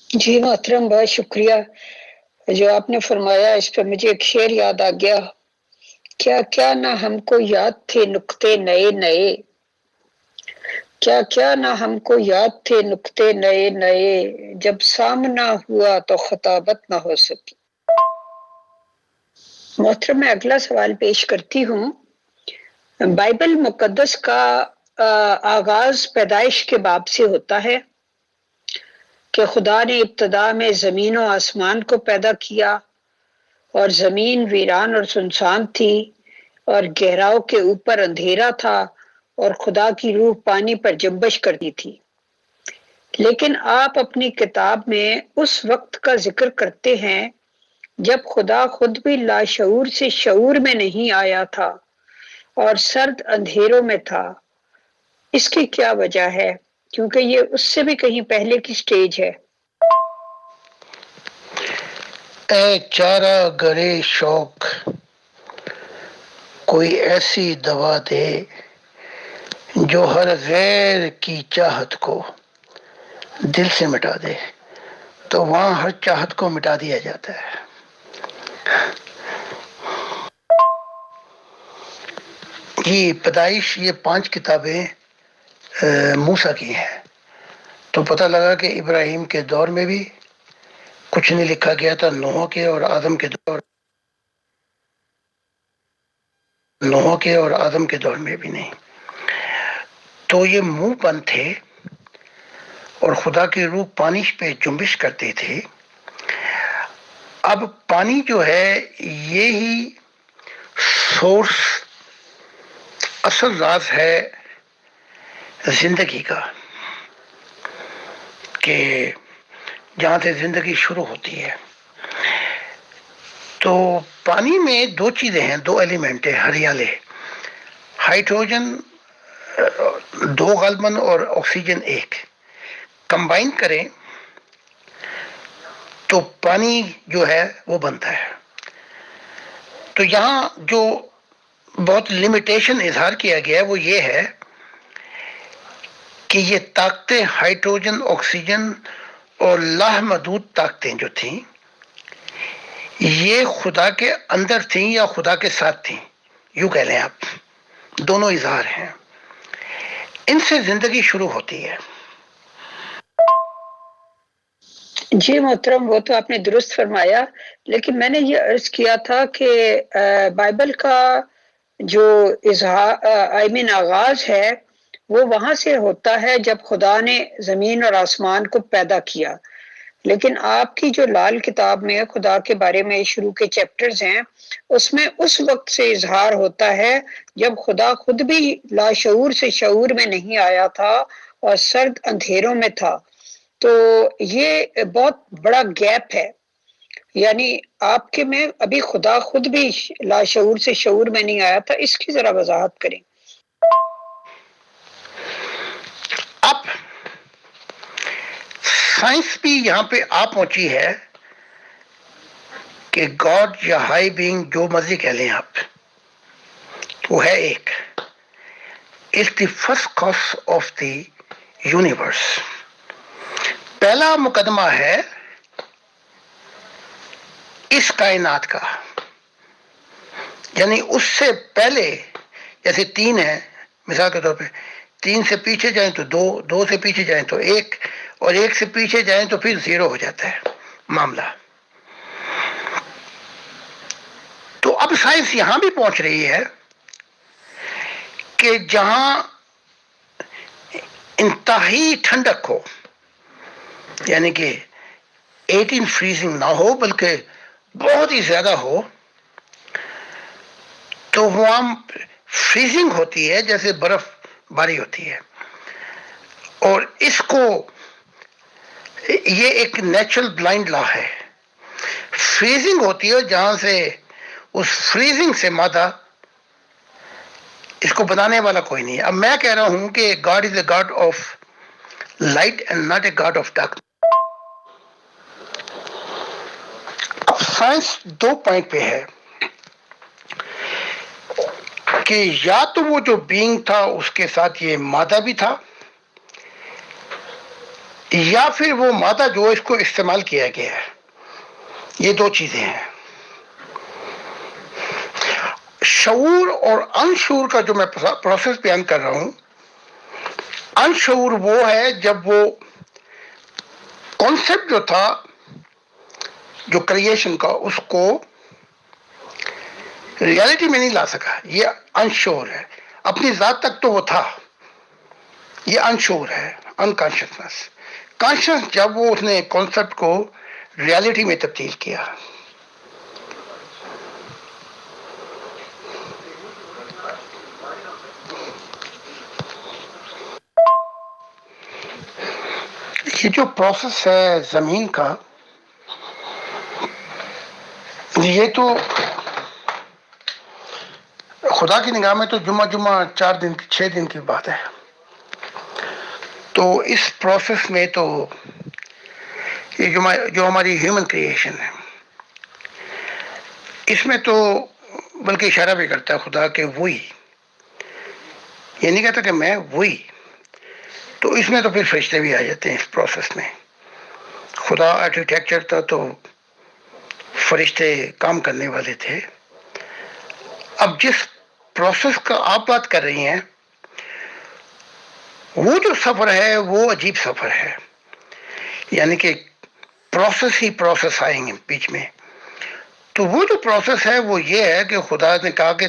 S1: جی محترم، بہت شکریہ جو آپ نے فرمایا. اس پہ مجھے ایک شعر یاد آ گیا، کیا کیا نہ ہم کو یاد تھے نقطے نئے نئے، کیا کیا نہ ہم کو یاد تھے نقطے نئے نئے، جب سامنا ہوا تو خطابت نہ ہو سکی. محترم، میں اگلا سوال پیش کرتی ہوں. بائبل مقدس کا آغاز پیدائش کے باب سے ہوتا ہے کہ خدا نے ابتدا میں زمین و آسمان کو پیدا کیا اور زمین ویران اور سنسان تھی اور گہراؤں کے اوپر اندھیرا تھا اور خدا کی روح پانی پر جنبش کرتی تھی. لیکن آپ اپنی کتاب میں اس وقت کا ذکر کرتے ہیں جب خدا خود بھی لاشعور سے شعور میں نہیں آیا تھا اور سرد اندھیروں میں تھا. اس کی کیا وجہ ہے؟ کیونکہ یہ اس سے بھی کہیں پہلے کی سٹیج ہے.
S2: اے چارہ گرے شوق کوئی ایسی دوا دے جو ہر غیر کی چاہت کو دل سے مٹا دے. تو وہاں ہر چاہت کو مٹا دیا جاتا ہے. یہ پیدائش، یہ 5 کتابیں موسیٰ کی ہیں. تو پتہ لگا کہ ابراہیم کے دور میں بھی کچھ نہیں لکھا گیا تھا، نوح کے اور آدم کے دور میں بھی نہیں. تو یہ منہ بند تھے اور خدا کی روح پانی پہ جنبش کرتے تھے. اب پانی جو ہے یہی سورس، اصل راز ہے زندگی کا، کہ جہاں سے زندگی شروع ہوتی ہے. تو پانی میں 2 چیزیں ہیں، 2 ایلیمنٹ ہیں ہریالے، ہائیڈروجن دو غالباً اور آکسیجن ایک کمبائن کریں تو پانی جو ہے وہ بنتا ہے. تو یہاں جو بہت لمیٹیشن اظہار کیا گیا ہے وہ یہ ہے کہ یہ طاقتیں ہائیڈروجن آکسیجن اور لامحدود طاقتیں جو تھیں یہ خدا کے اندر تھیں یا خدا کے ساتھ تھیں، یوں کہہ لیں آپ، دونوں اظہار ہیں. ان سے زندگی شروع ہوتی ہے.
S1: جی محترم، وہ تو آپ نے درست فرمایا، لیکن میں نے یہ عرض کیا تھا کہ بائبل کا جو آغاز ہے وہ وہاں سے ہوتا ہے جب خدا نے زمین اور آسمان کو پیدا کیا، لیکن آپ کی جو لال کتاب میں خدا کے بارے میں شروع کے چیپٹرز ہیں اس میں اس وقت سے اظہار ہوتا ہے جب خدا خود بھی لاشعور سے شعور میں نہیں آیا تھا اور سرد اندھیروں میں تھا. تو یہ بہت بڑا گیپ ہے، یعنی آپ کے میں ابھی خدا خود بھی لاشعور سے شعور میں نہیں آیا تھا. اس کی ذرا وضاحت کریں.
S2: اب سائنس بھی یہاں پہ آ پہنچی ہے کہ گاڈ یا ہائی بینگ جو مرضی کہہ لیں آپ، وہ ہے ایک، is the first cause of the universe. پہلا مقدمہ ہے اس کائنات کا، یعنی اس سے پہلے جیسے تین ہے، مثال کے طور پہ تین سے پیچھے جائیں تو دو، دو سے پیچھے جائیں تو ایک، اور ایک سے پیچھے جائیں تو پھر زیرو ہو جاتا ہے معاملہ. تو اب سائنس یہاں بھی پہنچ رہی ہے کہ جہاں انتہائی ٹھنڈک ہو، یعنی کہ 18 فریزنگ نہ ہو بلکہ بہت ہی زیادہ ہو، تو وہاں فریزنگ ہوتی ہے جیسے برف باری ہوتی ہے. اور اس کو یہ ایک نیچرل بلائنڈ لا ہے. فریزنگ ہوتی ہے جہاں سے اس فریزنگ سے مادہ، اس کو بنانے والا کوئی نہیں ہے. اب میں کہہ رہا ہوں کہ God is a God of light and not a God of dark. اب سائنس دو پوائنٹ پہ ہے کہ یا تو وہ جو بینگ تھا اس کے ساتھ یہ مادہ بھی تھا، یا پھر وہ مادہ جو اس کو استعمال کیا گیا ہے. یہ دو چیزیں ہیں. شعور اور انشعور کا جو میں پروسیس بیان کر رہا ہوں، انشعور وہ ہے جب وہ کانسیپٹ جو تھا جو کریشن کا اس کو ریالٹی میں نہیں لا سکا، یہ انشعور ہے. اپنی ذات تک تو وہ تھا، یہ انشعور ہے، انکانشسنس. کانشس جب وہ اس نے کانسیپٹ کو ریالٹی میں تبدیل کیا. یہ جو پروسیس ہے زمین کا، یہ تو خدا کی نگاہ میں تو جمعہ 4 دن 6 دن کی بات ہے. تو اس پروسیس میں تو یہ جو ہماری ہیومن کریشن ہے، اس میں تو بلکہ اشارہ بھی کرتا ہے خدا کہ وہی، یہ نہیں کہتا کہ میں وہی. تو اس میں تو پھر فرشتے بھی آ جاتے ہیں اس پروسیس میں. خدا آرکیٹیکچر تھا تو فرشتے کام کرنے والے تھے. اب جس پروسیس کا آپ بات کر رہی ہیں، وہ جو سفر ہے وہ عجیب سفر ہے. یعنی کہ پروسیس ہی پروسیس آئیں گے بیچ میں. تو وہ جو پروسیس ہے وہ یہ ہے کہ خدا نے کہا کہ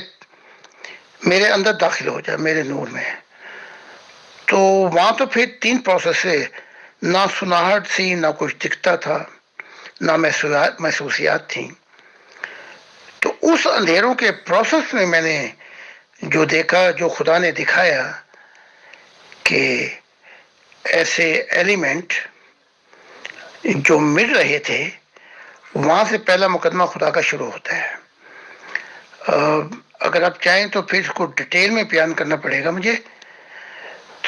S2: میرے اندر داخل ہو جائے میرے نور میں. تو وہاں تو پھر 3 پروسیس ہے، نہ سناہٹ تھی، نہ کچھ دکھتا تھا، نہ محسوسیات تھیں. تو اس اندھیروں کے پروسیس میں میں نے جو دیکھا، جو خدا نے دکھایا کہ ایسے ایلیمنٹ جو مل رہے تھے، وہاں سے پہلا مقدمہ خدا کا شروع ہوتا ہے. اگر آپ چاہیں تو پھر اس کو ڈیٹیل میں بیان کرنا پڑے گا مجھے،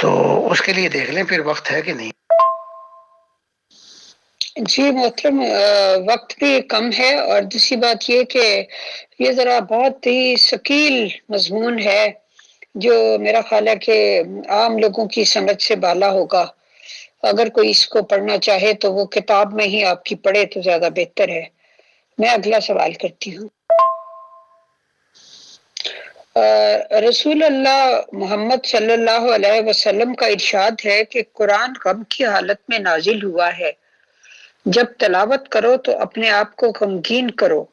S2: تو اس کے لیے دیکھ لیں پھر وقت ہے کہ نہیں.
S1: جی محترم، وقت بھی کم ہے، اور دوسری بات یہ کہ یہ ذرا بہت ہی ثقیل مضمون ہے جو میرا خیال ہے کہ عام لوگوں کی سمجھ سے بالا ہوگا. اگر کوئی اس کو پڑھنا چاہے تو وہ کتاب میں ہی آپ کی پڑھے تو زیادہ بہتر ہے. میں اگلا سوال کرتی ہوں. رسول اللہ محمد صلی اللہ علیہ وسلم کا ارشاد ہے کہ قرآن غم کی حالت میں نازل ہوا ہے، جب تلاوت کرو تو اپنے آپ کو غمگین کرو.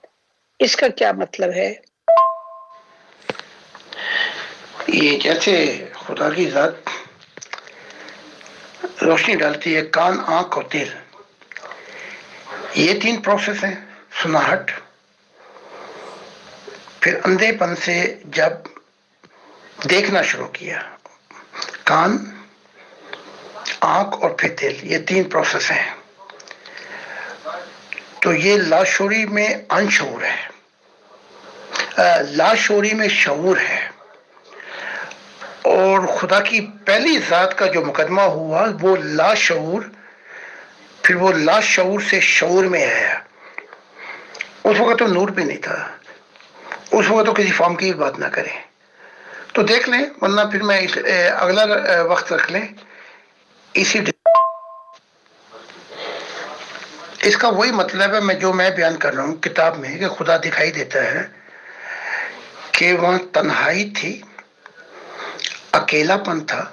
S1: اس کا کیا مطلب ہے؟
S2: یہ جیسے خدا کی ذات روشنی ڈالتی ہے، کان، آنکھ اور دل، یہ 3 پروسیس ہیں. سناہٹ، پھر اندھے پن سے جب دیکھنا شروع کیا، کان، آنکھ اور پھر دل، یہ 3 پروسیس ہیں. تو یہ لاشعوری میں انشعور ہے، لاشعوری میں شعور ہے. اور خدا کی پہلی ذات کا جو مقدمہ ہوا وہ لاشعور، پھر وہ لاشعور سے شعور میں آیا. اس وقت تو نور بھی نہیں تھا، اس وقت تو کسی فارم کی بات نہ کریں. تو دیکھ لیں، ورنہ پھر میں اگلا وقت رکھ لیں اسی. اس کا وہی مطلب ہے جو میں بیان کر رہا ہوں کتاب میں، کہ خدا دکھائی دیتا ہے کہ وہاں تنہائی تھی، اکیلا پن تھا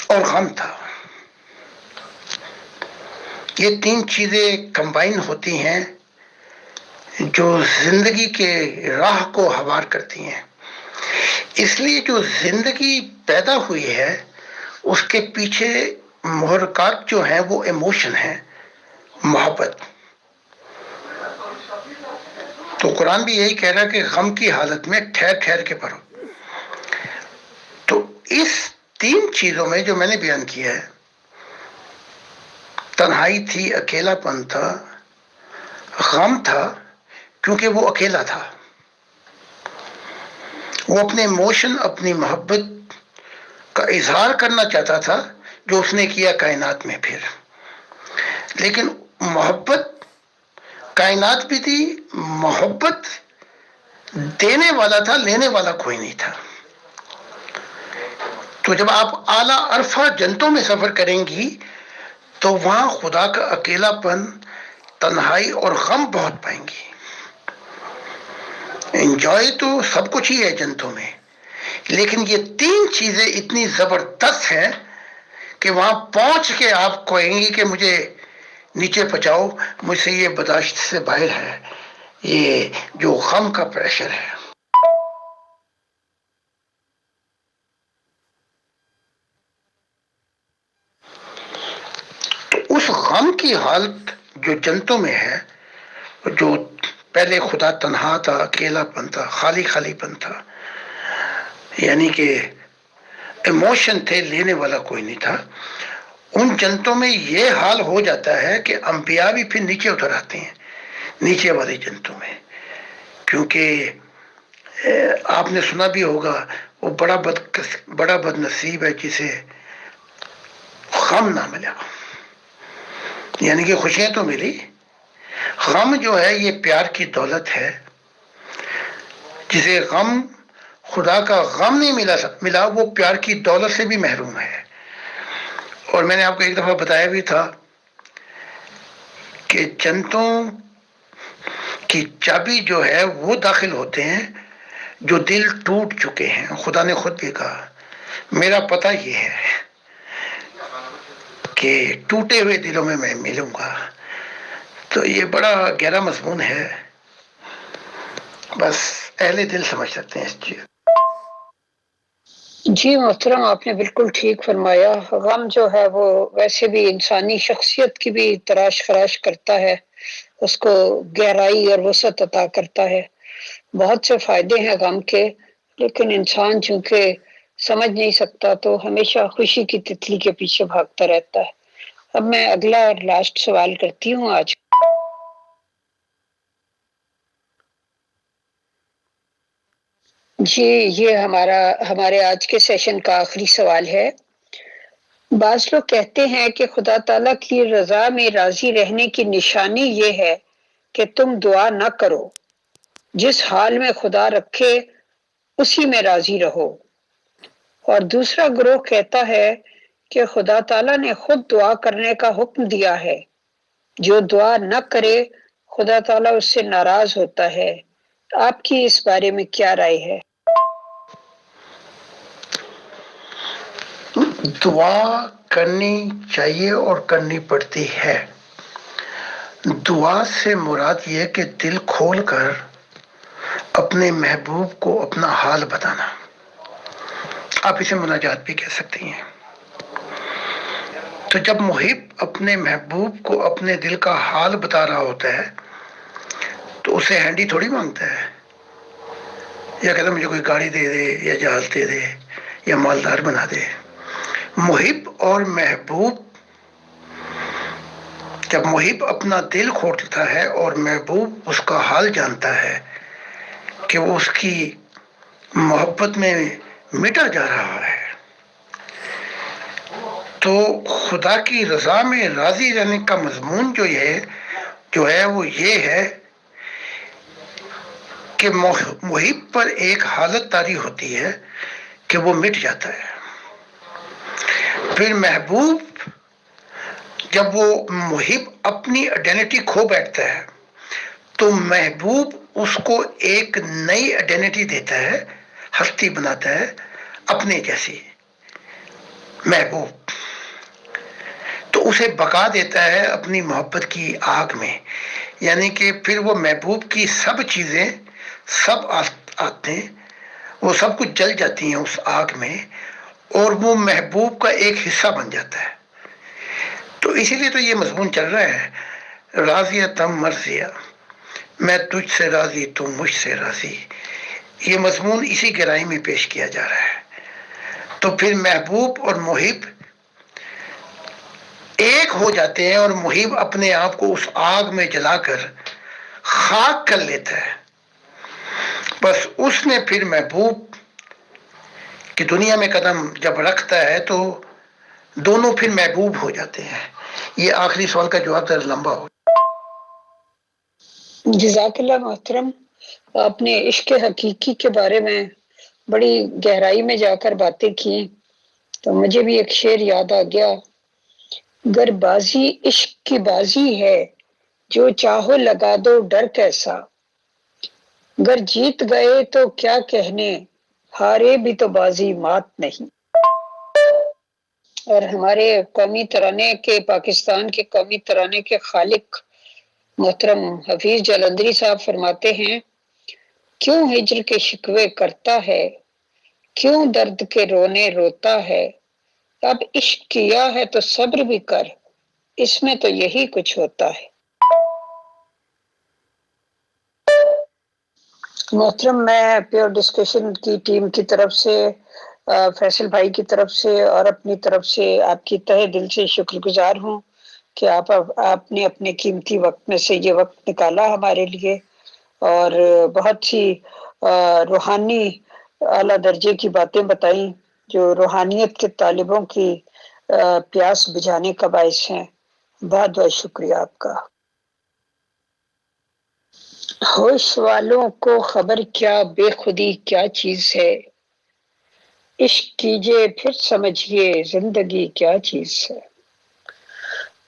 S2: اور غم تھا. یہ 3 چیزیں کمبائن ہوتی ہیں جو زندگی کے راہ کو ہموار کرتی ہیں. اس لیے جو زندگی پیدا ہوئی ہے اس کے پیچھے محرکات جو ہیں وہ ایموشن ہیں، محبت. تو قرآن بھی یہی کہہ رہا ہے کہ غم کی حالت میں ٹھہر ٹھہر کے پڑھو. تو اس 3 چیزوں میں جو میں نے بیان کیا ہے، تنہائی تھی، اکیلا پن تھا، غم تھا، کیونکہ وہ اکیلا تھا. وہ اپنے ایموشن، اپنی محبت کا اظہار کرنا چاہتا تھا جو اس نے کیا کائنات میں. پھر لیکن محبت، کائنات بھی تھی، محبت دینے والا تھا، لینے والا کوئی نہیں تھا. تو جب آپ اعلیٰ عرفہ جنتوں میں سفر کریں گی تو وہاں خدا کا اکیلا پن، تنہائی اور غم بہت پائیں گی. انجوائے تو سب کچھ ہی ہے جنتوں میں، لیکن یہ 3 چیزیں اتنی زبردست ہیں کہ وہاں پہنچ کے آپ کہیں گی کہ مجھے نیچے پہنچاؤ، مجھ سے یہ برداشت سے باہر ہے، یہ جو غم کا پریشر ہے. تو اس غم کی حالت جو جنتوں میں ہے، جو پہلے خدا تنہا تھا، اکیلا پن تھا، خالی خالی پن تھا، یعنی کہ ایموشن تھے، لینے والا کوئی نہیں تھا. ان جنتوں میں یہ حال ہو جاتا ہے کہ انبیاء بھی پھر نیچے اتر آتے ہیں، نیچے والے جنتوں میں. کیونکہ آپ نے سنا بھی ہوگا وہ بڑا بد نصیب ہے جسے غم نہ ملا. یعنی کہ خوشیاں تو ملی، غم جو ہے یہ پیار کی دولت ہے. جسے غم، خدا کا غم نہیں ملا وہ پیار کی دولت سے بھی محروم ہے. اور میں نے آپ کو ایک دفعہ بتایا بھی تھا کہ جنتوں کی چابی جو ہے وہ داخل ہوتے ہیں جو دل ٹوٹ چکے ہیں. خدا نے خود بھی کہا میرا پتہ یہ ہے کہ ٹوٹے ہوئے دلوں میں میں ملوں گا. تو یہ بڑا گہرا مضمون ہے، بس اہل دل سمجھ سکتے ہیں اس چیز.
S1: جی محترم، آپ نے بالکل ٹھیک فرمایا. غم جو ہے وہ ویسے بھی انسانی شخصیت کی بھی تراش خراش کرتا ہے، اس کو گہرائی اور وسعت عطا کرتا ہے. بہت سے فائدے ہیں غم کے، لیکن انسان چونکہ سمجھ نہیں سکتا تو ہمیشہ خوشی کی تتلی کے پیچھے بھاگتا رہتا ہے. اب میں اگلا اور لاسٹ سوال کرتی ہوں آج. جی یہ ہمارے آج کے سیشن کا آخری سوال ہے۔ بعض لوگ کہتے ہیں کہ خدا تعالیٰ کی رضا میں راضی رہنے کی نشانی یہ ہے کہ تم دعا نہ کرو، جس حال میں خدا رکھے اسی میں راضی رہو، اور دوسرا گروہ کہتا ہے کہ خدا تعالیٰ نے خود دعا کرنے کا حکم دیا ہے، جو دعا نہ کرے خدا تعالیٰ اس سے ناراض ہوتا ہے۔ آپ کی اس بارے میں کیا رائے ہے؟
S2: دعا کرنی چاہیے اور کرنی پڑتی ہے۔ دعا سے مراد یہ کہ دل کھول کر اپنے محبوب کو اپنا حال بتانا، آپ اسے مناجات بھی کہہ سکتی ہیں۔ تو جب محب اپنے محبوب کو اپنے دل کا حال بتا رہا ہوتا ہے تو اسے ہینڈی تھوڑی مانگتا ہے، یا کہتا مجھے کوئی گاڑی دے دے یا جہاز دے دے یا مالدار بنا دے۔ محب اور محبوب، جب محب اپنا دل کھولتا ہے اور محبوب اس کا حال جانتا ہے کہ وہ اس کی محبت میں مٹا جا رہا ہے، تو خدا کی رضا میں راضی رہنے کا مضمون جو ہے وہ یہ ہے کہ محب پر ایک حالت طاری ہوتی ہے کہ وہ مٹ جاتا ہے۔ پھر محبوب، جب وہ محب اپنی آئیڈینٹی کھو بیٹھتا ہے تو محبوب اس کو ایک نئی آئیڈینٹی دیتا ہے، ہستی بناتا ہے اپنے جیسی۔ محبوب تو اسے بقا دیتا ہے اپنی محبت کی آگ میں، یعنی کہ پھر وہ محبوب کی سب چیزیں، سب آتے وہ سب کچھ جل جاتی ہیں اس آگ میں، اور وہ محبوب کا ایک حصہ بن جاتا ہے۔ تو اسی لیے تو یہ مضمون چل رہا ہے، راضیہ تم مرضیہ، میں تجھ سے راضی تو مجھ سے راضی۔ یہ مضمون اسی گہرائی میں پیش کیا جا رہا ہے۔ تو پھر محبوب اور محب ایک ہو جاتے ہیں، اور محب اپنے آپ کو اس آگ میں جلا کر خاک کر لیتا ہے۔ بس اس نے پھر محبوب کی دنیا میں قدم جب رکھتا ہے تو دونوں پھر محبوب ہو جاتے ہیں۔ یہ آخری سوال کا جواب ذرا لمبا ہو۔
S1: جزاک اللہ محترم، آپ نے عشق حقیقی کے بارے میں بڑی گہرائی میں جا کر باتیں کی، تو مجھے بھی ایک شعر یاد آ گیا، گر بازی عشق کی بازی ہے، جو چاہو لگا دو ڈر کیسا، گر جیت گئے تو کیا کہنے، ہارے بھی تو بازی مات نہیں۔ اور ہمارے قومی ترانے کے، پاکستان کے قومی ترانے کے خالق محترم حفیظ جلندری صاحب فرماتے ہیں، کیوں ہجر کے شکوے کرتا ہے، کیوں درد کے رونے روتا ہے، اب عشق کیا ہے تو صبر بھی کر، اس میں تو یہی کچھ ہوتا ہے۔ محترم، میں پیور ڈسکشن کی ٹیم کی طرف سے، فیصل بھائی کی طرف سے اور اپنی طرف سے آپ کی تہہ دل سے شکر گزار ہوں کہ آپ نے اپنے قیمتی وقت میں سے یہ وقت نکالا ہمارے لیے، اور بہت سی روحانی اعلیٰ درجے کی باتیں بتائیں جو روحانیت کے طالبوں کی پیاس بجھانے کا باعث ہیں۔ بہت بہت شکریہ آپ کا۔ ہوش والوں کو خبر کیا بے خودی کیا چیز ہے، عشق کیجئے پھر سمجھیے زندگی کیا چیز ہے۔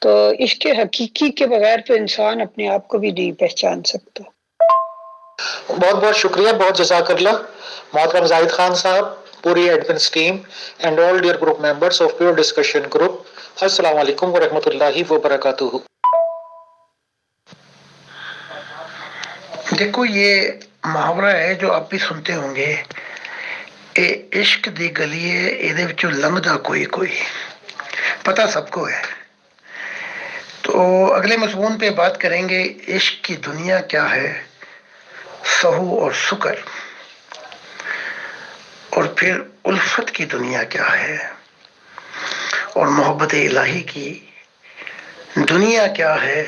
S1: تو عشق حقیقی کے بغیر تو انسان اپنے آپ کو بھی نہیں پہچان سکتا۔
S4: بہت بہت شکریہ، بہت جزاک اللہ محترم زاہد خان صاحب، پوری admins team and all dear group members of pure discussion group. السلام علیکم ورحمۃ اللہ وبرکاتہ۔
S2: دیکھو، یہ محاورہ ہے جو آپ بھی سنتے ہوں گے، اے عشق دی گلیے ایدے وچوں لنگدا کوئی کوئی، پتہ سب کو ہے۔ تو اگلے مضمون پہ بات کریں گے، عشق کی دنیا کیا ہے، سہو اور سکر، اور پھر الفت کی دنیا کیا ہے، اور محبت الہی کی دنیا کیا ہے،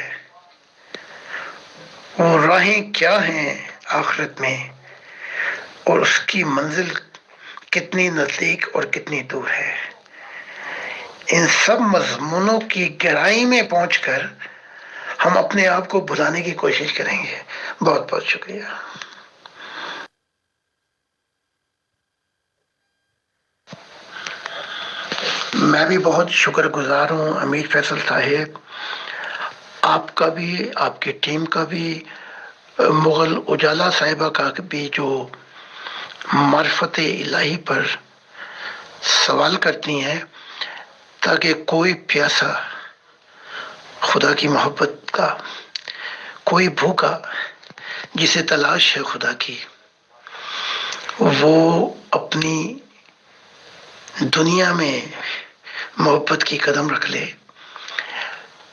S2: اور راہیں کیا ہیں آخرت میں، اور اس کی منزل کتنی نزدیک اور کتنی دور ہے، ان سب مضمونوں کی گہرائی میں پہنچ کر ہم اپنے آپ کو بھلانے کی کوشش کریں گے۔ بہت بہت شکریہ۔ میں بھی بہت شکر گزار ہوں امیر فیصل صاحب، آپ کا بھی، آپ کی ٹیم کا بھی، مغل اجالا صاحبہ کا بھی، جو معرفت الہی پر سوال کرتی ہیں تاکہ کوئی پیاسا خدا کی محبت کا، کوئی بھوکا جسے تلاش ہے خدا کی، وہ اپنی دنیا میں محبت کی قدم رکھ لے۔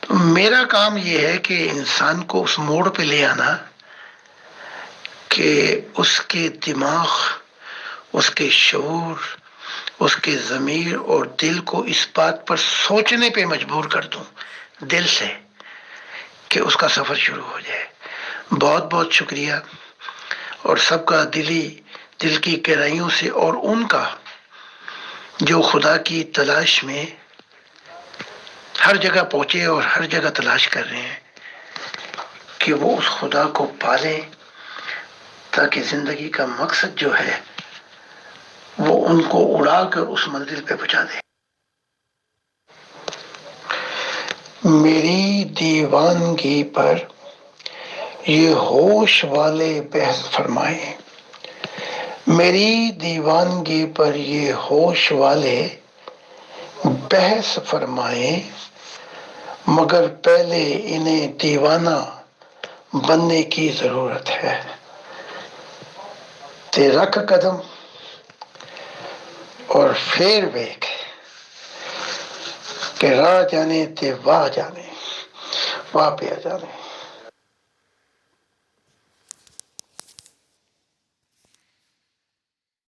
S2: تو میرا کام یہ ہے کہ انسان کو اس موڑ پہ لے آنا کہ اس کے دماغ، اس کے شعور، اس کے ضمیر اور دل کو اس بات پر سوچنے پہ مجبور کر دوں دل سے کہ اس کا سفر شروع ہو جائے۔ بہت بہت شکریہ، اور سب کا دل کی گہرائیوں سے، اور ان کا جو خدا کی تلاش میں ہر جگہ پہنچے اور ہر جگہ تلاش کر رہے ہیں، کہ وہ اس خدا کو پالیں تاکہ زندگی کا مقصد جو ہے وہ ان کو اڑا کر اس منزل پہ پہنچا دے۔ میری دیوانگی پر یہ ہوش والے بحث فرمائیں، میری دیوانگی پر یہ ہوش والے بحث فرمائیں، مگر پہلے انہیں دیوانہ بننے کی ضرورت ہے۔ تے رکھ قدم اور پھر ویکھ کہ راہ جانے تے واہ جانے، واہ پہ جانے۔